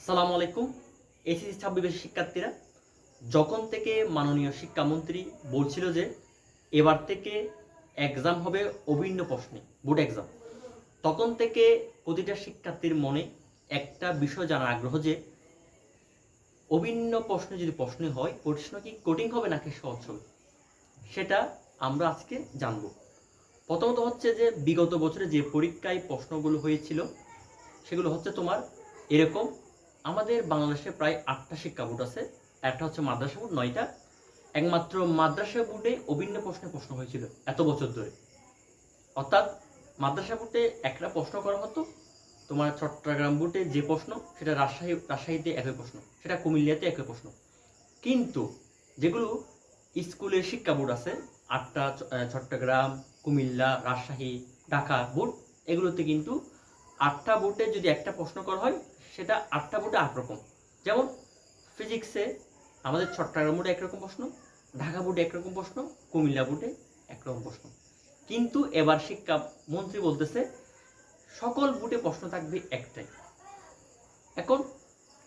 আসসালামু আলাইকুম। এসএসসি 26 শিক্ষার্থীরা, যখন থেকে মাননীয় শিক্ষামন্ত্রী বলছিল যে এবার থেকে এক্সাম হবে অভিন্ন প্রশ্নে, বোর্ড এক্সাম, তখন থেকে প্রতিটা শিক্ষার্থীর মনে একটা বিষয় জানার আগ্রহ যে অভিন্ন প্রশ্নে যদি প্রশ্ন হয়, প্রশ্ন কি কঠিন হবে নাকি সহজ হবে, সেটা আমরা আজকে জানব। প্রথমত হচ্ছে যে বিগত বছরে যে পরীক্ষায় প্রশ্নগুলো হয়েছিল সেগুলো হচ্ছে তোমার এরকম। আমাদের বাংলাদেশে প্রায় 8টা শিক্ষা বোর্ড আছে, একটা হচ্ছে মাদ্রাসা বোর্ড 9টা। একমাত্র মাদ্রাসা বোর্ডে অভিন্ন প্রশ্ন হয়েছিল এত বছর ধরে। অর্থাৎ মাদ্রাসা বোর্ডে একটা প্রশ্ন করা হতো, তোমার চট্টগ্রাম বোর্ডে যে প্রশ্ন সেটা রাজশাহীতে একই প্রশ্ন, সেটা কুমিল্লাতে একই প্রশ্ন। কিন্তু যেগুলো স্কুলের শিক্ষা বোর্ড আছে 8টা, চট্টগ্রাম, কুমিল্লা, রাজশাহী, ঢাকা বোর্ড, এগুলোতে কিন্তু 8টা বোর্ডে যদি একটা প্রশ্ন করা হয় সেটা 8টা বোর্ডে 8 রকম। যেমন ফিজিক্সে আমাদের চট্টগ্রাম বোর্ডে একরকম প্রশ্ন, ঢাকা বোর্ডে একরকম প্রশ্ন, কুমিল্লা বোর্ডে একরকম প্রশ্ন। কিন্তু এবার শিক্ষামন্ত্রী বলতেছে সকল বোর্ডে প্রশ্ন থাকবে একটাই। এখন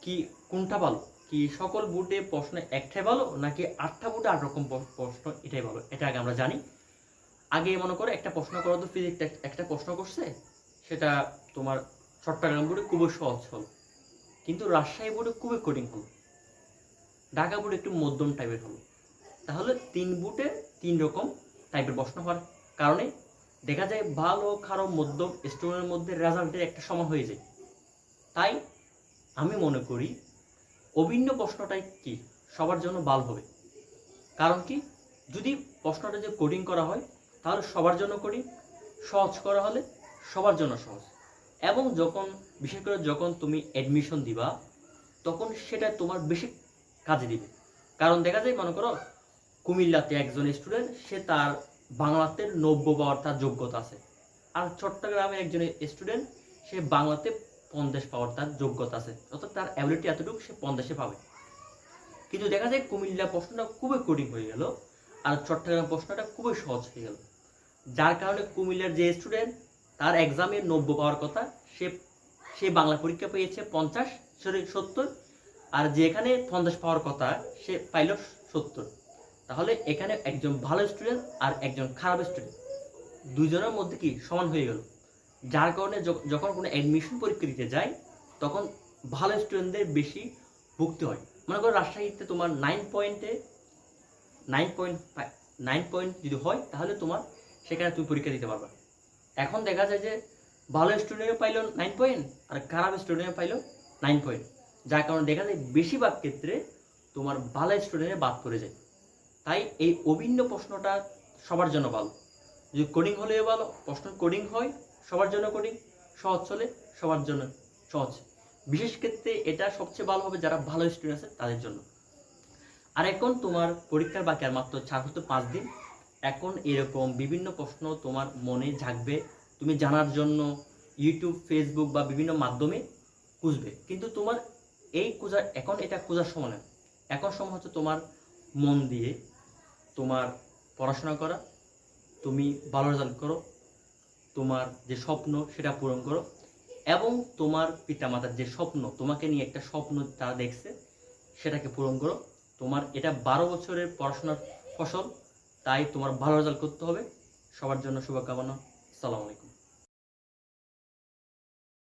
কি কোনটা ভালো, কি সকল বোর্ডে প্রশ্ন একটাই ভালো নাকি 8টা বোর্ডে 8 রকম প্রশ্ন এটাই ভালো? এটা আগে আমরা জানি। আগে মনে করো একটা প্রশ্ন করা তো, ফিজিক্স একটা প্রশ্ন করছে, সেটা তোমার চট্টগ্রাম বোর্ডে খুবই সহজ হল, কিন্তু রাজশাহী বোর্ডে খুবই কঠিন হলো, ঢাকা বোর্ডে একটু মধ্যম টাইপের হলো। তাহলে 3 বোর্ডে 3 রকম টাইপের প্রশ্ন হওয়ার কারণে দেখা যায় ভালো খারাপ মধ্যম স্টুডেন্টের মধ্যে রেজাল্টের একটা সমান হয়ে যায়। তাই আমি মনে করি অভিন্ন প্রশ্নটাই কি সবার জন্য ভালো হবে। কারণ কি, যদি প্রশ্নটা যে কোডিং করা হয় তাহলে সবার জন্য কোডিং, সহজ করা হলে সবার জন্য সহজ। এবং যখন বিশেষ করে যখন তুমি অ্যাডমিশন দিবা তখন সেটা তোমার বেশি কাজে দিবে। কারণ দেখা যায় মনে করো কুমিল্লাতে একজন স্টুডেন্ট, সে তার বাংলাতে 90 পাওয়ার তার যোগ্যতা আছে, আর চট্টগ্রামের একজন স্টুডেন্ট, সে বাংলাতে 50 পাওয়ার তার যোগ্যতা আছে, অর্থাৎ তার অ্যাবিলিটি এতটুকু, সে 50-এ পাবে। কিন্তু দেখা যায় কুমিল্লা প্রশ্নটা খুবই কঠিন হয়ে গেল আর চট্টগ্রাম প্রশ্নটা খুবই সহজ হয়ে গেল, যার কারণে কুমিল্লার যে স্টুডেন্ট তার এক্সামে 90 পাওয়ার কথা, সে সে বাংলা পরীক্ষা পেয়েছে 50, সরি 70, আর যেখানে 50 পাওয়ার কথা সে পাইল 70। তাহলে এখানে একজন ভালো স্টুডেন্ট আর একজন খারাপ স্টুডেন্ট, দুইজনের মধ্যে কি সমান হয়ে গেল। যার কারণে যখন কোনো অ্যাডমিশন পরীক্ষা দিতে যায় তখন ভালো স্টুডেন্টদের বেশি ভুগতে হয়। মনে করো রাজশাহীতে তোমার 9 পয়েন্ট যদি হয় তাহলে তোমার সেখানে তুমি পরীক্ষা দিতে পারবে। এখন দেখা যায় যে ভালো স্টুডেন্টও পাইলো 9 পয়েন্ট আর খারাপ স্টুডেন্টও পাইলো 9 পয়েন্ট, যার কারণে দেখা যায় বেশিরভাগ ক্ষেত্রে তোমার ভালো স্টুডেন্টে বাদ পড়ে যায়। তাই এই অভিন্ন প্রশ্নটা সবার জন্য ভালো। যদি কোডিং হলে ভালো, প্রশ্ন কোডিং হয় সবার জন্য কোডিং, সহজ হলে সবার জন্য সহজ। বিশেষ ক্ষেত্রে এটা সবচেয়ে ভালো হবে যারা ভালো স্টুডেন্ট আছে তাদের জন্য। আর এখন তোমার পরীক্ষার বাকি আর মাত্র 4 দিন। এখন এরকম বিভিন্ন প্রশ্ন তোমার মনে জাগবে, তুমি জানার জন্য ইউটিউব, ফেসবুক বা বিভিন্ন মাধ্যমে খুঁজবে। কিন্তু তোমার এই এটা খোঁজার সময় না, এখন সময় হচ্ছে তোমার মন দিয়ে তোমার পড়াশোনা করা, তুমি ভালো রেজাল্ট করো, তোমার যে স্বপ্ন সেটা পূরণ করো, এবং তোমার পিতামাতার যে স্বপ্ন, তোমাকে নিয়ে একটা স্বপ্ন তারা দেখছে, সেটাকে পূরণ করো। তোমার এটা 12 বছরের পড়াশোনার ফসল, তাই তোমার ভালো রেজাল্ট করতে হবে। সবার জন্য শুভকামনা। আসসালামু আলাইকুম।